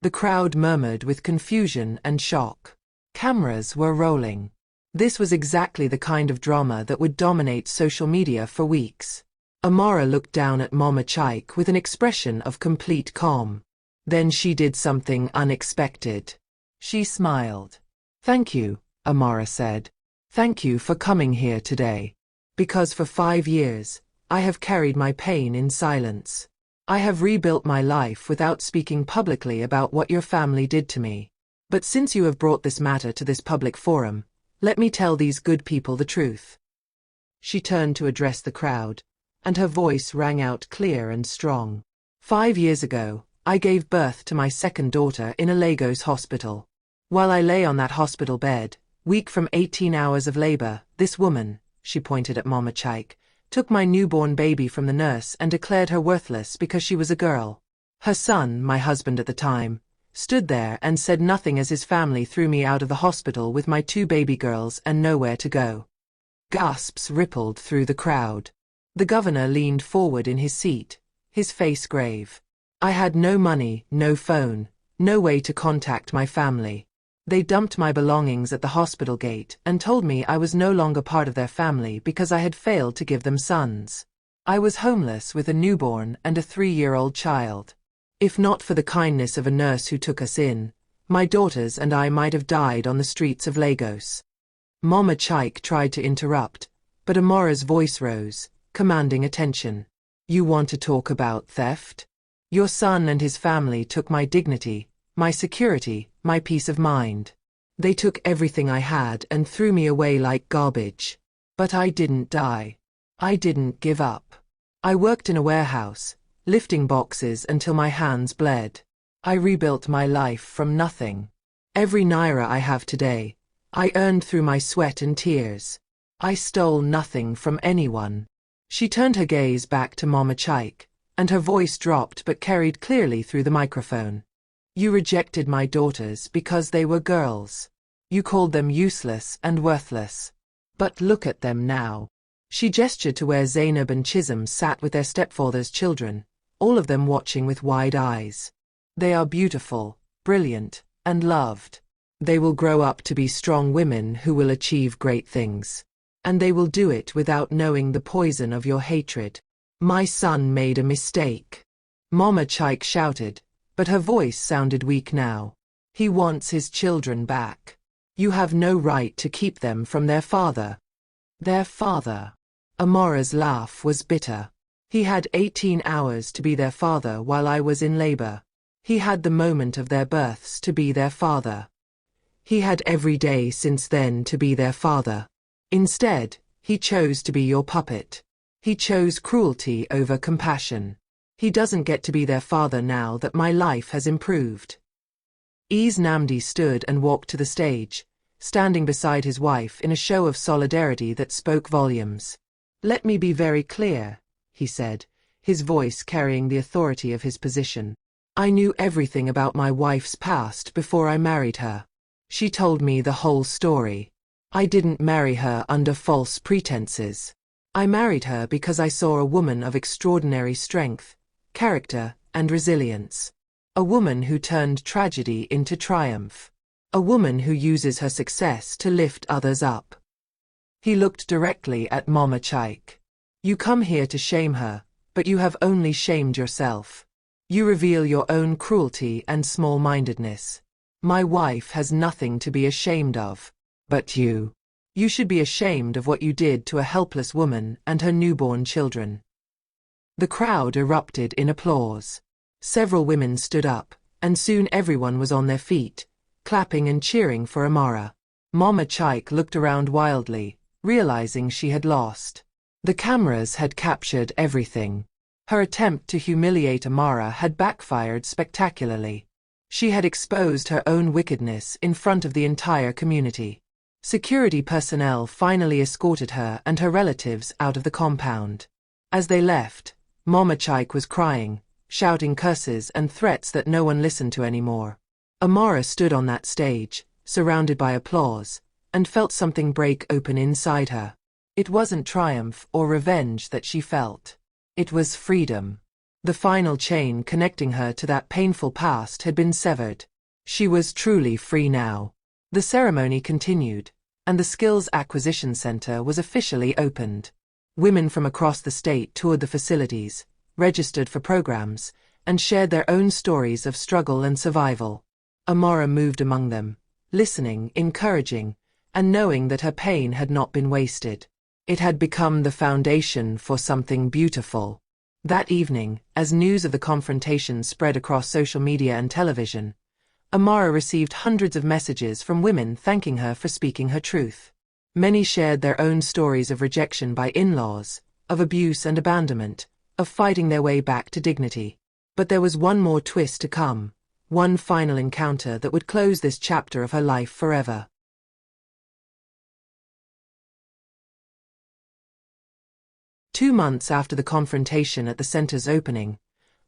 The crowd murmured with confusion and shock. Cameras were rolling. This was exactly the kind of drama that would dominate social media for weeks. Amara looked down at Mama Chaik with an expression of complete calm. Then she did something unexpected. She smiled. "Thank you," Amara said. "Thank you for coming here today. Because for 5 years, I have carried my pain in silence. I have rebuilt my life without speaking publicly about what your family did to me. But since you have brought this matter to this public forum, let me tell these good people the truth." She turned to address the crowd, and her voice rang out clear and strong. 5 years ago, I gave birth to my second daughter in a Lagos hospital. While I lay on that hospital bed, weak from 18 hours of labor, this woman, she pointed at Mama Chaik, took my newborn baby from the nurse and declared her worthless because she was a girl. Her son, my husband at the time, stood there and said nothing as his family threw me out of the hospital with my 2 baby girls and nowhere to go. Gasps rippled through the crowd. The governor leaned forward in his seat, his face grave. I had no money, no phone, no way to contact my family. They dumped my belongings at the hospital gate and told me I was no longer part of their family because I had failed to give them sons. I was homeless with a newborn and a 3-year-old child. If not for the kindness of a nurse who took us in, my daughters and I might have died on the streets of Lagos. Mama Chaik tried to interrupt, but Amara's voice rose, commanding attention. "You want to talk about theft? Your son and his family took my dignity, my security, my peace of mind. They took everything I had and threw me away like garbage. But I didn't die. I didn't give up. I worked in a warehouse, lifting boxes until my hands bled. I rebuilt my life from nothing. Every naira I have today, I earned through my sweat and tears. I stole nothing from anyone. She turned her gaze back to Mama Chaik, and her voice dropped but carried clearly through the microphone. You rejected my daughters because they were girls. You called them useless and worthless. But look at them now. She gestured to where Zainab and Chisholm sat with their stepfather's children, all of them watching with wide eyes. They are beautiful, brilliant, and loved. They will grow up to be strong women who will achieve great things. And they will do it without knowing the poison of your hatred. My son made a mistake. Mama Chaik shouted, but her voice sounded weak now. He wants his children back. You have no right to keep them from their father. Their father. Amara's laugh was bitter. He had 18 hours to be their father while I was in labor. He had the moment of their births to be their father. He had every day since then to be their father. Instead, he chose to be your puppet. He chose cruelty over compassion. He doesn't get to be their father now that my life has improved. Ease Namdi stood and walked to the stage, standing beside his wife in a show of solidarity that spoke volumes. Let me be very clear, he said, his voice carrying the authority of his position. I knew everything about my wife's past before I married her. She told me the whole story. I didn't marry her under false pretenses. I married her because I saw a woman of extraordinary strength, character, and resilience. A woman who turned tragedy into triumph. A woman who uses her success to lift others up. He looked directly at Mama Chaik. You come here to shame her, but you have only shamed yourself. You reveal your own cruelty and small-mindedness. My wife has nothing to be ashamed of. But you. You should be ashamed of what you did to a helpless woman and her newborn children. The crowd erupted in applause. Several women stood up, and soon everyone was on their feet, clapping and cheering for Amara. Mama Chaik looked around wildly, realizing she had lost. The cameras had captured everything. Her attempt to humiliate Amara had backfired spectacularly. She had exposed her own wickedness in front of the entire community. Security personnel finally escorted her and her relatives out of the compound. As they left, Mama Chaik was crying, shouting curses and threats that no one listened to anymore. Amara stood on that stage, surrounded by applause, and felt something break open inside her. It wasn't triumph or revenge that she felt. It was freedom. The final chain connecting her to that painful past had been severed. She was truly free now. The ceremony continued, and the Skills Acquisition Center was officially opened. Women from across the state toured the facilities, registered for programs, and shared their own stories of struggle and survival. Amara moved among them, listening, encouraging, and knowing that her pain had not been wasted. It had become the foundation for something beautiful. That evening, as news of the confrontation spread across social media and television, Amara received hundreds of messages from women thanking her for speaking her truth. Many shared their own stories of rejection by in-laws, of abuse and abandonment, of fighting their way back to dignity. But there was one more twist to come, one final encounter that would close this chapter of her life forever. 2 months after the confrontation at the center's opening,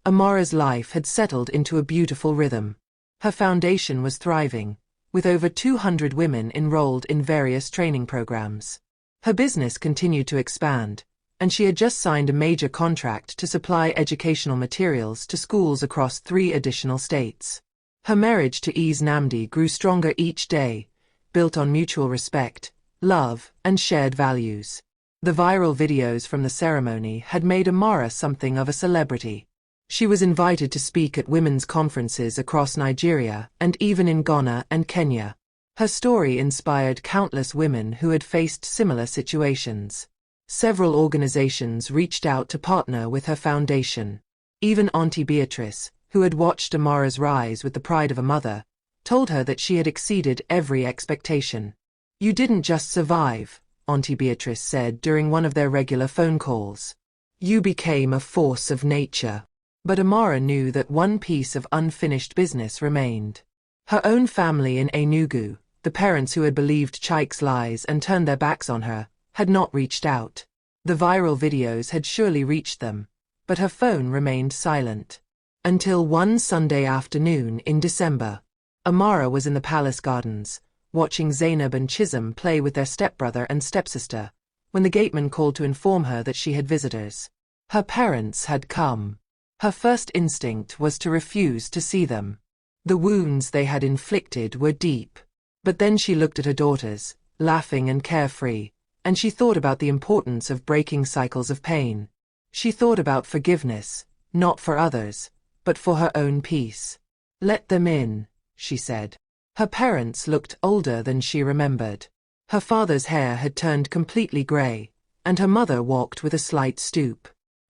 Amara's life had settled into a beautiful rhythm. Her foundation was thriving, with over 200 women enrolled in various training programs. Her business continued to expand, and she had just signed a major contract to supply educational materials to schools across 3 additional states. Her marriage to Ease Namdi grew stronger each day, built on mutual respect, love, and shared values. The viral videos from the ceremony had made Amara something of a celebrity. She was invited to speak at women's conferences across Nigeria and even in Ghana and Kenya. Her story inspired countless women who had faced similar situations. Several organizations reached out to partner with her foundation. Even Auntie Beatrice, who had watched Amara's rise with the pride of a mother, told her that she had exceeded every expectation. "You didn't just survive," Auntie Beatrice said during one of their regular phone calls. "You became a force of nature." But Amara knew that one piece of unfinished business remained. Her own family in Enugu, the parents who had believed Chike's lies and turned their backs on her, had not reached out. The viral videos had surely reached them, but her phone remained silent. Until one Sunday afternoon in December, Amara was in the palace gardens, watching Zainab and Chisholm play with their stepbrother and stepsister, when the gateman called to inform her that she had visitors. Her parents had come. Her first instinct was to refuse to see them. The wounds they had inflicted were deep. But then she looked at her daughters, laughing and carefree, and she thought about the importance of breaking cycles of pain. She thought about forgiveness, not for others, but for her own peace. "Let them in," she said. Her parents looked older than she remembered. Her father's hair had turned completely grey, and her mother walked with a slight stoop.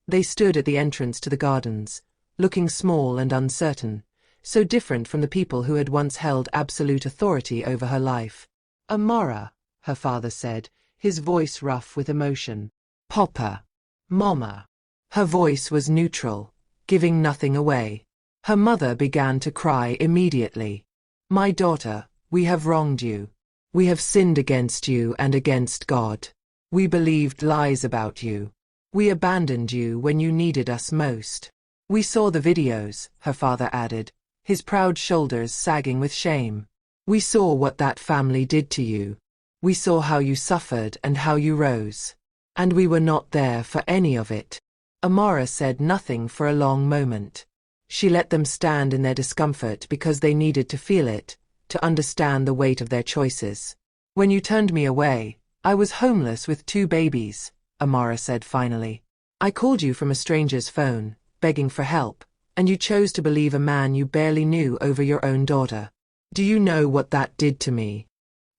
They stood at the entrance to the gardens, looking small and uncertain, so different from the people who had once held absolute authority over her life. "Amara," her father said, his voice rough with emotion. "Papa. Mama." Her voice was neutral, giving nothing away. Her mother began to cry immediately. "My daughter, we have wronged you. We have sinned against you and against God. We believed lies about you. We abandoned you when you needed us most." "We saw the videos," her father added, his proud shoulders sagging with shame. "We saw what that family did to you. We saw how you suffered and how you rose. And we were not there for any of it." Amara said nothing for a long moment. She let them stand in their discomfort because they needed to feel it, to understand the weight of their choices. "When you turned me away, I was homeless with 2 babies, Amara said finally. "I called you from a stranger's phone, begging for help, and you chose to believe a man you barely knew over your own daughter. Do you know what that did to me?"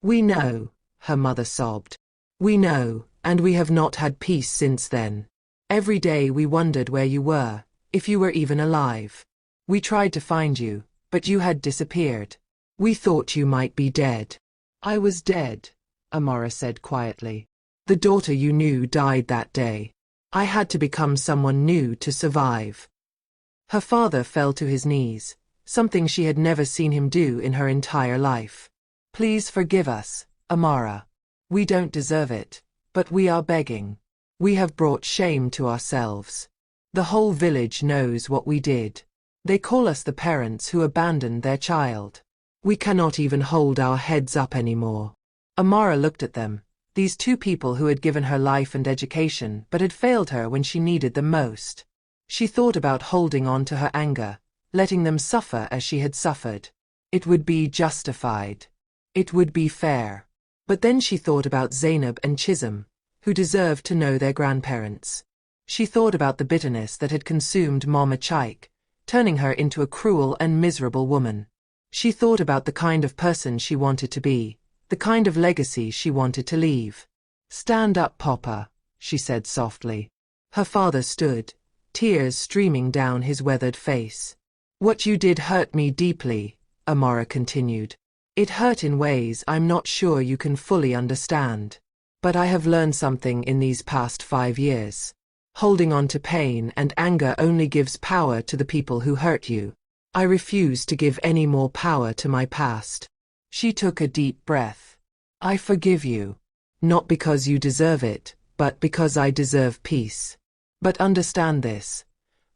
"We know," her mother sobbed. "We know, and we have not had peace since then. Every day we wondered where you were, if you were even alive. We tried to find you, but you had disappeared. We thought you might be dead." "I was dead," Amara said quietly. "The daughter you knew died that day. I had to become someone new to survive." Her father fell to his knees, something she had never seen him do in her entire life. "Please forgive us, Amara. We don't deserve it, but we are begging. We have brought shame to ourselves. The whole village knows what we did. They call us the parents who abandoned their child. We cannot even hold our heads up anymore." Amara looked at them, these 2 people who had given her life and education but had failed her when she needed them most. She thought about holding on to her anger, letting them suffer as she had suffered. It would be justified. It would be fair. But then she thought about Zainab and Chisholm, who deserved to know their grandparents. She thought about the bitterness that had consumed Mama Chike, turning her into a cruel and miserable woman. She thought about the kind of person she wanted to be, the kind of legacy she wanted to leave. "Stand up, Papa," she said softly. Her father stood, tears streaming down his weathered face. "What you did hurt me deeply," Amara continued. "It hurt in ways I'm not sure you can fully understand. But I have learned something in these past 5 years. Holding on to pain and anger only gives power to the people who hurt you. I refuse to give any more power to my past." She took a deep breath. "I forgive you. Not because you deserve it, but because I deserve peace. But understand this.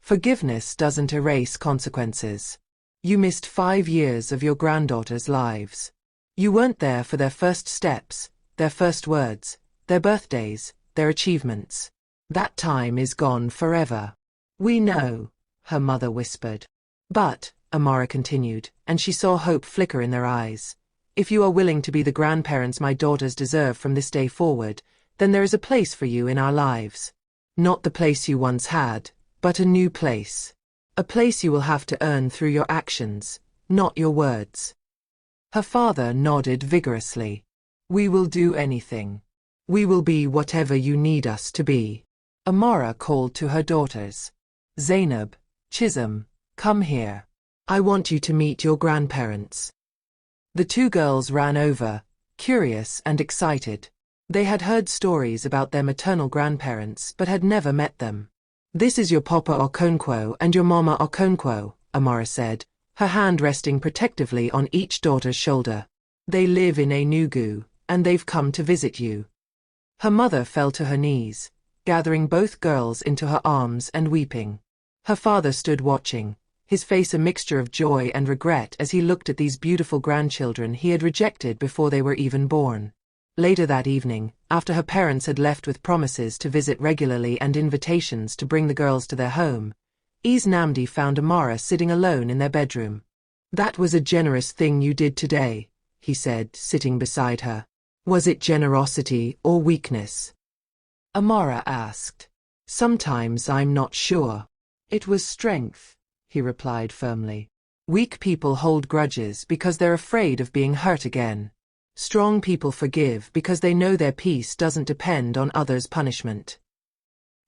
Forgiveness doesn't erase consequences. You missed 5 years of your granddaughters' lives. You weren't there for their first steps, their first words, their birthdays, their achievements. That time is gone forever." "We know," her mother whispered. "But," Amara continued, and she saw hope flicker in their eyes, "if you are willing to be the grandparents my daughters deserve from this day forward, then there is a place for you in our lives. Not the place you once had, but a new place. A place you will have to earn through your actions, not your words." Her father nodded vigorously. "We will do anything. We will be whatever you need us to be." Amara called to her daughters. "Zainab, Chisholm, come here. I want you to meet your grandparents." The two girls ran over, curious and excited. They had heard stories about their maternal grandparents but had never met them. "This is your Papa Okonkwo and your Mama Okonkwo," Amara said, her hand resting protectively on each daughter's shoulder. "They live in Enugu, and they've come to visit you." Her mother fell to her knees, gathering both girls into her arms and weeping. Her father stood watching, his face a mixture of joy and regret as he looked at these beautiful grandchildren he had rejected before they were even born. Later that evening, after her parents had left with promises to visit regularly and invitations to bring the girls to their home, Nnamdi found Amara sitting alone in their bedroom. "That was a generous thing you did today," he said, sitting beside her. "Was it generosity or weakness?" Amara asked. "Sometimes I'm not sure." "It was strength," he replied firmly. "Weak people hold grudges because they're afraid of being hurt again. Strong people forgive because they know their peace doesn't depend on others' punishment."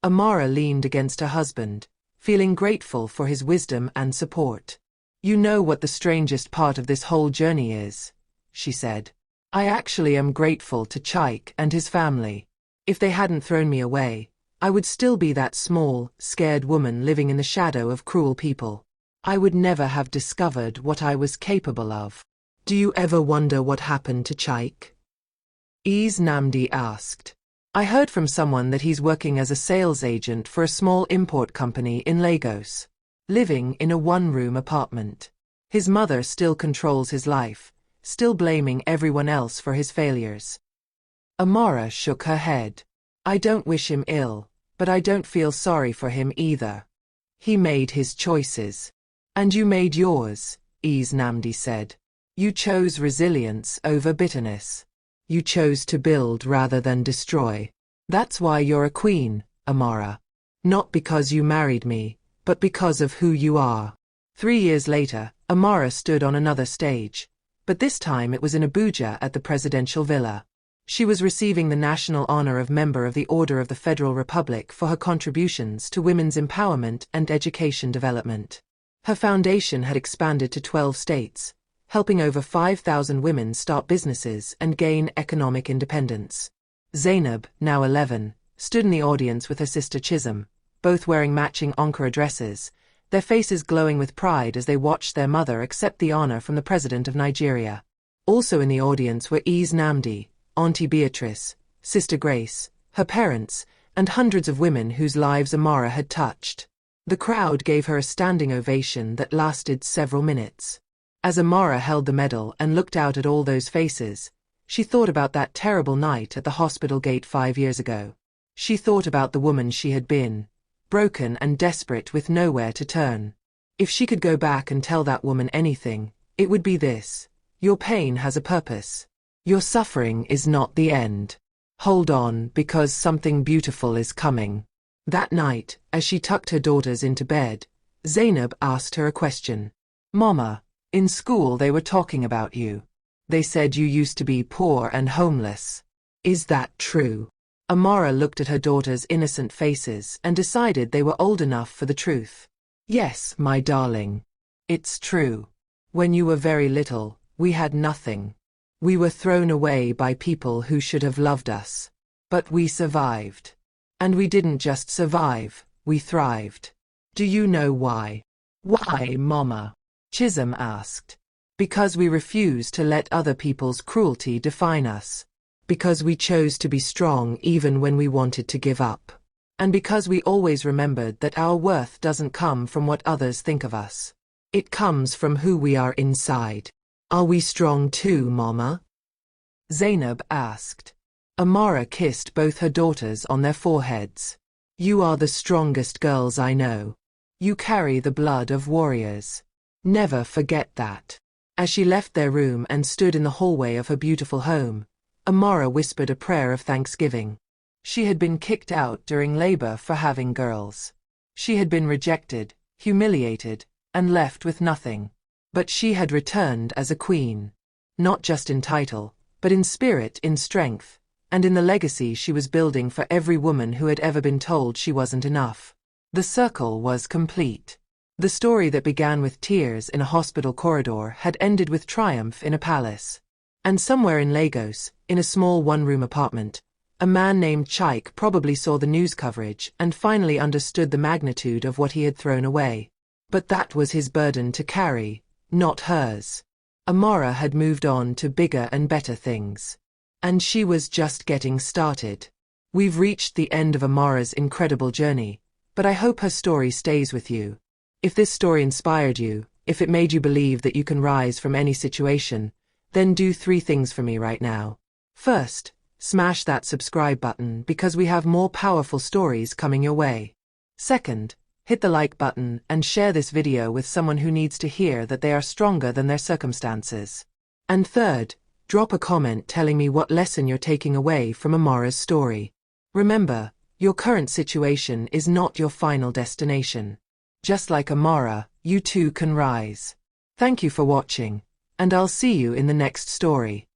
Amara leaned against her husband, feeling grateful for his wisdom and support. "You know what the strangest part of this whole journey is," she said. "I actually am grateful to Chaik and his family. If they hadn't thrown me away, I would still be that small, scared woman living in the shadow of cruel people. I would never have discovered what I was capable of." "Do you ever wonder what happened to Chaik?" Nnamdi asked. "I heard from someone that he's working as a sales agent for a small import company in Lagos, living in a one-room apartment. His mother still controls his life, still blaming everyone else for his failures." Amara shook her head. "I don't wish him ill, but I don't feel sorry for him either. He made his choices. And you made yours," Nnamdi said. "You chose resilience over bitterness. You chose to build rather than destroy. That's why you're a queen, Amara. Not because you married me, but because of who you are." 3 years later, Amara stood on another stage, but this time it was in Abuja at the presidential villa. She was receiving the national honor of Member of the Order of the Federal Republic for her contributions to women's empowerment and education development. Her foundation had expanded to 12 states, helping over 5,000 women start businesses and gain economic independence. Zainab, now 11, stood in the audience with her sister Chisholm, both wearing matching Ankara dresses, their faces glowing with pride as they watched their mother accept the honor from the President of Nigeria. Also in the audience were Nnamdi, Auntie Beatrice, Sister Grace, her parents, and hundreds of women whose lives Amara had touched. The crowd gave her a standing ovation that lasted several minutes. As Amara held the medal and looked out at all those faces, she thought about that terrible night at the hospital gate 5 years ago. She thought about the woman she had been, broken and desperate with nowhere to turn. If she could go back and tell that woman anything, it would be this: your pain has a purpose. Your suffering is not the end. Hold on, because something beautiful is coming. That night, as she tucked her daughters into bed, Zainab asked her a question. "Mama, in school they were talking about you. They said you used to be poor and homeless. Is that true?" Amara looked at her daughters' innocent faces and decided they were old enough for the truth. "Yes, my darling. It's true. When you were very little, we had nothing. We were thrown away by people who should have loved us. But we survived. And we didn't just survive, we thrived. Do you know why?" "Why, Mama?" Chisholm asked. "Because we refused to let other people's cruelty define us. Because we chose to be strong even when we wanted to give up. And because we always remembered that our worth doesn't come from what others think of us. It comes from who we are inside. Are we strong too, Mama?" Zainab asked. Amara kissed both her daughters on their foreheads. "You are the strongest girls I know. You carry the blood of warriors. Never forget that." As she left their room and stood in the hallway of her beautiful home, Amara whispered a prayer of thanksgiving. She had been kicked out during labor for having girls. She had been rejected, humiliated, and left with nothing. But she had returned as a queen. Not just in title, but in spirit, in strength, and in the legacy she was building for every woman who had ever been told she wasn't enough. The circle was complete. The story that began with tears in a hospital corridor had ended with triumph in a palace. And somewhere in Lagos, in a small one-room apartment, a man named Chike probably saw the news coverage and finally understood the magnitude of what he had thrown away. But that was his burden to carry, not hers. Amara had moved on to bigger and better things. And she was just getting started. We've reached the end of Amara's incredible journey, but I hope her story stays with you. If this story inspired you, if it made you believe that you can rise from any situation, then do 3 things for me right now. First, smash that subscribe button because we have more powerful stories coming your way. Second, hit the like button and share this video with someone who needs to hear that they are stronger than their circumstances. And third, drop a comment telling me what lesson you're taking away from Amara's story. Remember, your current situation is not your final destination. Just like Amara, you too can rise. Thank you for watching, and I'll see you in the next story.